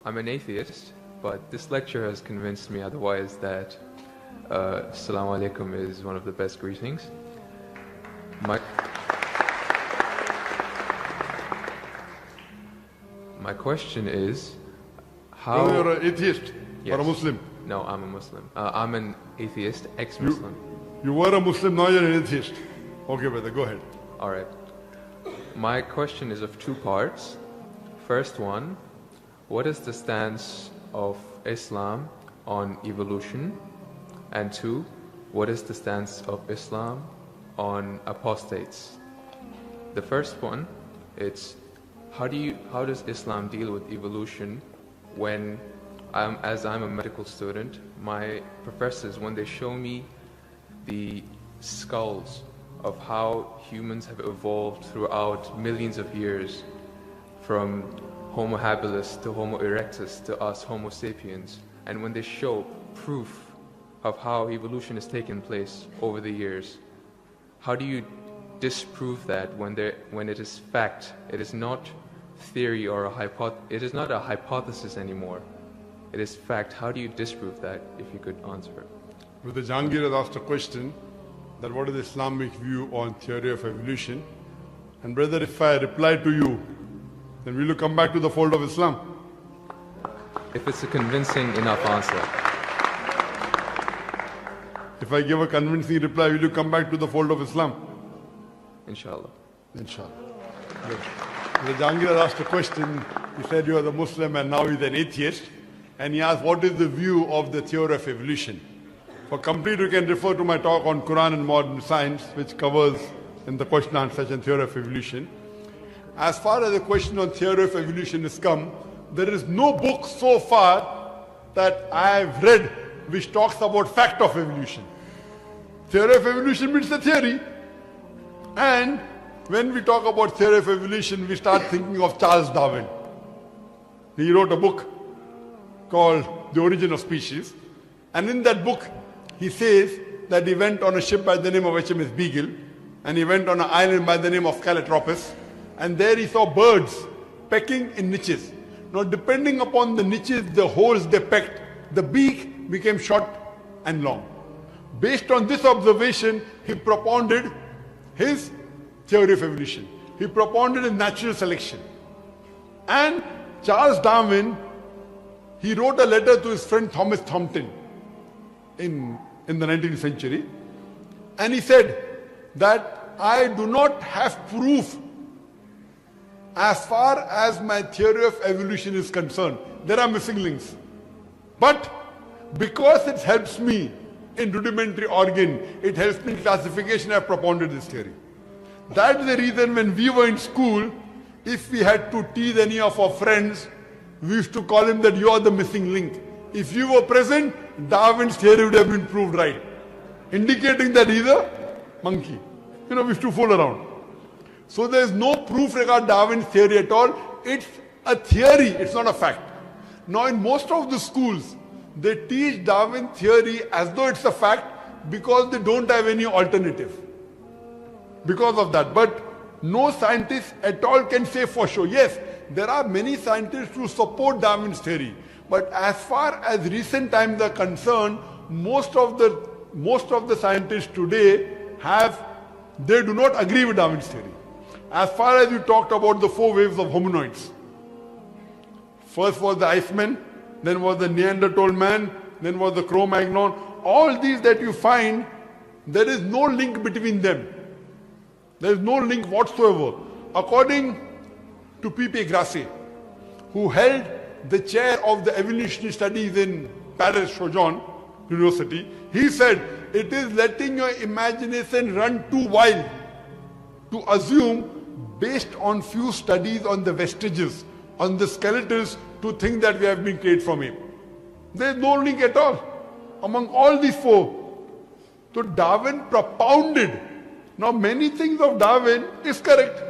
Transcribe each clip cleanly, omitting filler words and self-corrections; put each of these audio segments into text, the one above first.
I'm an atheist, but this lecture has convinced me otherwise that Assalamu alaikum is one of the best greetings. My question is, how... So you're an atheist or a Muslim? No, I'm a Muslim. I'm an atheist, ex-Muslim. You were a Muslim, now you're an atheist. Okay, brother, go ahead. Alright. My question is of two parts. First one, what is the stance of Islam on evolution? And two, what is the stance of Islam on apostates? The first one, it's how does Islam deal with evolution when as I'm a medical student, my professors, when they show me the skulls of how humans have evolved throughout millions of years, from Homo habilis to Homo erectus to us Homo sapiens, and when they show proof of how evolution has taken place over the years, how do you disprove that when it is fact? It is not theory or it is not a hypothesis anymore. It is fact. How do you disprove that, if you could answer it? Brother Jahangir has asked a question that what is the Islamic view on theory of evolution? And brother, if I reply to you, then will you come back to the fold of Islam? If it's a convincing enough answer. If I give a convincing reply, will you come back to the fold of Islam? Inshallah. Inshallah. Good. The Jahangir has asked a question. He said you are the Muslim and now he's an atheist. And he asked, what is the view of the theory of evolution? For complete, you can refer to my talk on Quran and modern science, which covers in the question and answer session theory of evolution. As far as the question on theory of evolution is come, there is no book so far that I have read which talks about fact of evolution. Theory of evolution means the theory. And when we talk about theory of evolution, we start thinking of Charles Darwin. He wrote a book called The Origin of Species. And in that book, he says that he went on a ship by the name of HMS Beagle, and he went on an island by the name of Calotropis, and there he saw birds pecking in niches. Now, depending upon the niches, the holes they pecked, the beak became short and long. Based on this observation, he propounded his theory of evolution. He propounded a natural selection. And Charles Darwin, he wrote a letter to his friend Thomas Thompson in the 19th century, and he said that I do not have proof as far as my theory of evolution is concerned. There are missing links. But because it helps me in rudimentary organ, it helps me in classification, I have propounded this theory. That is the reason when we were in school, if we had to tease any of our friends, we used to call him that you are the missing link. If you were present, Darwin's theory would have been proved right, indicating that he's a monkey. We used to fool around. So there is no proof regarding Darwin's theory at all. It's a theory, it's not a fact. Now in most of the schools, they teach Darwin theory as though it's a fact because they don't have any alternative. Because of that. But no scientist at all can say for sure. Yes, there are many scientists who support Darwin's theory. But as far as recent times are concerned, most of the scientists today they do not agree with Darwin's theory. As far as you talked about the 4 waves of hominoids. First was the Iceman, then was the Neanderthal man, then was the Cro-Magnon. All these that you find, there is no link between them. There is no link whatsoever. According to P.P. Grassi, who held the chair of the evolutionary studies in Paris Sorbonne University, he said, it is letting your imagination run too wild to assume, based on few studies on the vestiges, on the skeletons, to think that we have been created from ape. There is no link at all among all these 4. So Darwin propounded. Now many things of Darwin is correct.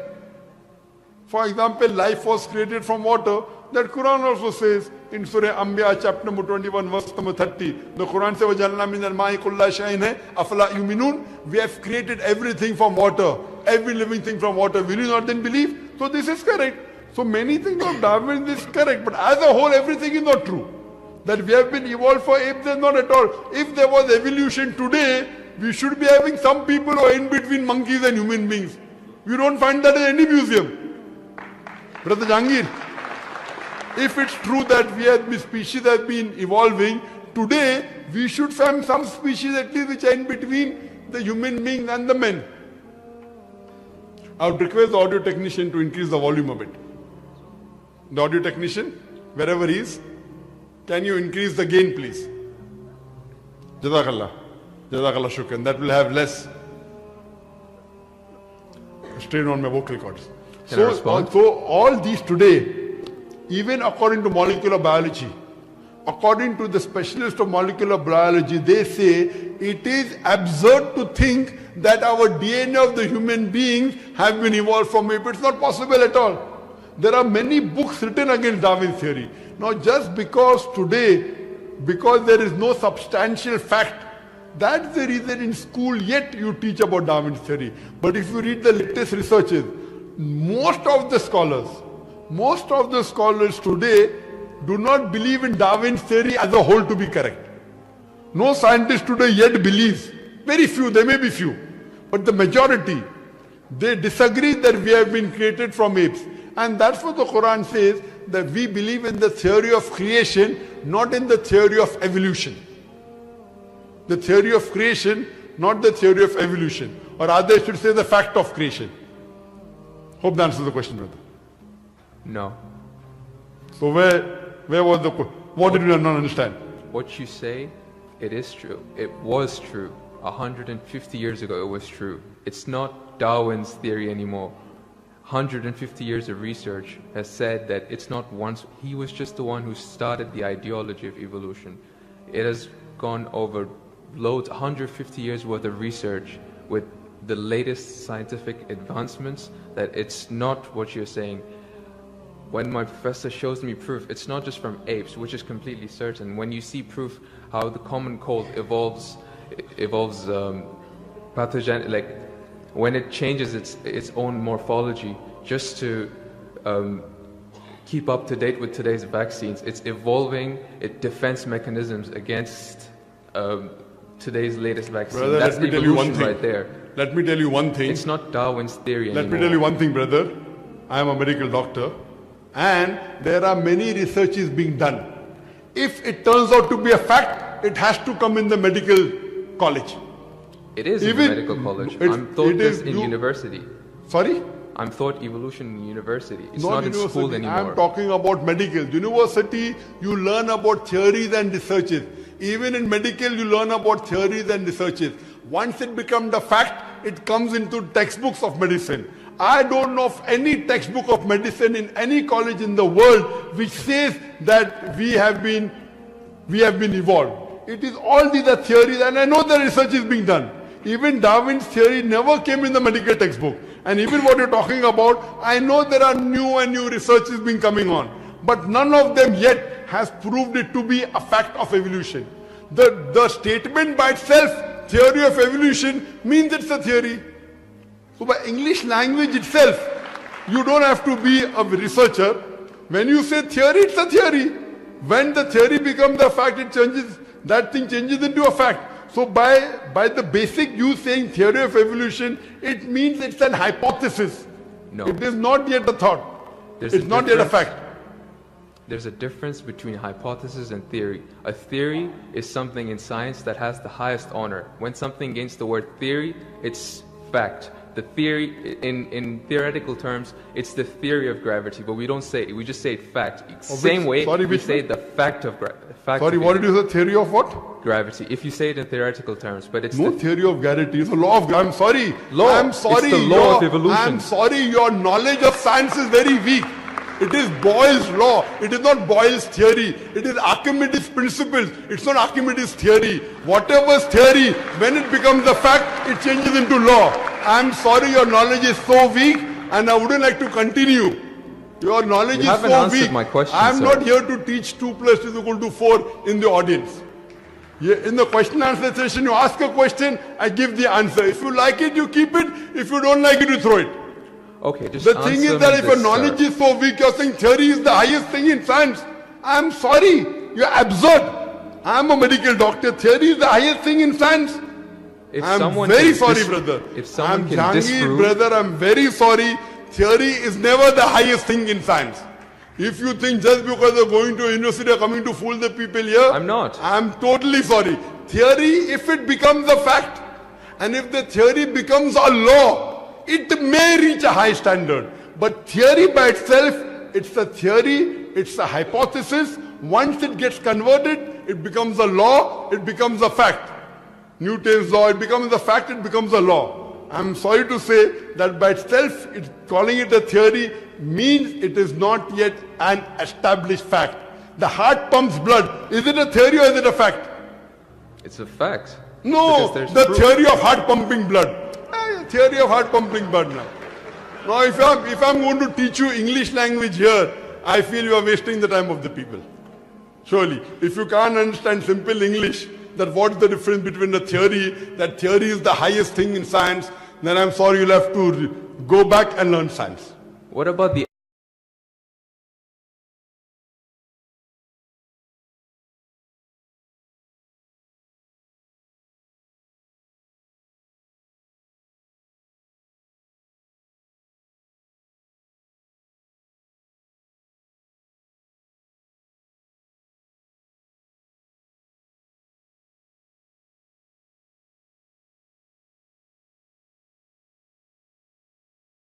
For example, life was created from water. That Quran also says in Surah Anbiya chapter number 21 verse number 30. The Quran says, وَجَعَلْنَا مِنَ الْمَاءِ كُلَّ شَيْءٍ أَفَلَا يُؤْمِنُونَ. We have created everything from water. Every living thing from water. Will you not then believe? So this is correct. So many things of Darwin is correct, but as a whole, everything is not true. That we have been evolved for apes is not at all. If there was evolution today, we should be having some people who are in between monkeys and human beings. We don't find that in any museum. Brother Jangir, if it's true that species have been evolving, today we should find some species at least which are in between the human beings and the men. I would request the audio technician to increase the volume a bit. The audio technician, wherever he is, can you increase the gain, please? Jazakallah. Jazakallah shukran. That will have less strain on my vocal cords. So all these today, even according to molecular biology, according to the specialist of molecular biology, they say it is absurd to think that our DNA of the human beings have been evolved from ape. It's not possible at all. There are many books written against Darwin's theory. Now just because today, because there is no substantial fact, that's the reason in school yet you teach about Darwin's theory. But if you read the latest researches, most of the scholars today do not believe in Darwin's theory as a whole to be correct. No scientist today yet believes. Very few, there may be few. But the majority, they disagree that we have been created from apes. And that's what the Quran says, that we believe in the theory of creation, not in the theory of evolution. The theory of creation, not the theory of evolution. Or rather, I should say the fact of creation. Hope that answers the question, brother. No. So where was the, what did you not understand? What you say, it is true. It was true. 150 years ago it was true. It's not Darwin's theory anymore. 150 years of research has said that it's not once, he was just the one who started the ideology of evolution. It has gone over loads, 150 years worth of research with the latest scientific advancements, that it's not what you're saying. When my professor shows me proof, it's not just from apes, which is completely certain. When you see proof how the common cold evolves pathogen, like when it changes its own morphology just to keep up to date with today's vaccines, it's evolving its defense mechanisms against today's latest vaccine. Brother, that's let me tell you one thing. Right there. Let me tell you one thing. It's not Darwin's theory anymore. Let me tell you one thing, brother. I am a medical doctor, and there are many researches being done. If it turns out to be a fact, it has to come in the medical college. It is in the medical college. I'm taught this in university. Sorry? I'm taught evolution in university. It's not in school anymore. I'm talking about medical. University, you learn about theories and researches. Even in medical, you learn about theories and researches. Once it becomes a fact, it comes into textbooks of medicine. I don't know of any textbook of medicine in any college in the world which says that we have been evolved. It is all these are theories, and I know the research is being done. Even Darwin's theory never came in the medical textbook. And even what you're talking about, I know there are new and new researches being coming on. But none of them yet has proved it to be a fact of evolution. The statement by itself, theory of evolution, means it's a theory. So by English language itself, you don't have to be a researcher. When you say theory, it's a theory. When the theory becomes a fact, it changes, that thing changes into a fact. So by the basic you saying theory of evolution, it means it's an hypothesis. No. It is not yet a thought. It's not yet a fact. There's a difference between hypothesis and theory. A theory is something in science that has the highest honor. When something gains the word theory, it's fact. The theory, in theoretical terms, it's the theory of gravity, but we don't say it, we just say it fact. Same way we say the fact of gravity. Sorry, what did you say? Theory of what? Gravity. If you say it in theoretical terms, but it's no theory of gravity. It's a law of gravity. I'm sorry. Law. I'm sorry. It's the law of evolution. I'm sorry. Your knowledge of science is very weak. It is Boyle's law. It is not Boyle's theory. It is Archimedes' principles. It's not Archimedes' theory. Whatever's theory, when it becomes a fact, it changes into law. I'm sorry, your knowledge is so weak, and I wouldn't like to continue. Your knowledge is so weak. My question, I'm not here to teach 2 + 2 = 4 in the audience. In the question and answer session, you ask a question, I give the answer. If you like it, you keep it. If you don't like it, you throw it. Okay, just The thing answer is that me if your this, knowledge sir. is so weak, you're saying theory is the highest thing in science. I'm sorry, you're absurd. I'm a medical doctor. Theory is the highest thing in science. If I'm someone very can sorry, brother. If someone I'm can Jahangir, disprove, brother, I'm very sorry. Theory is never the highest thing in science. If you think just because you're going to university or coming to fool the people here, I'm not. I'm totally sorry. Theory, if it becomes a fact, and if the theory becomes a law, it may reach a high standard. But theory by itself, it's a theory, it's a hypothesis. Once it gets converted, it becomes a law, it becomes a fact. Newton's law, it becomes a fact, it becomes a law. I'm sorry to say that by itself, calling it a theory means it is not yet an established fact. The heart pumps blood. Is it a theory or is it a fact? it's a fact. No, Because there's the proof. theory of heart pumping blood. Theory of heart pumping blood now. Now if I'm going to teach you English language here, I feel you are wasting the time of the people. Surely, if you can't understand simple English, that what is the difference between a theory, that theory is the highest thing in science, then I'm sorry, you'll have to go back and learn science. What about the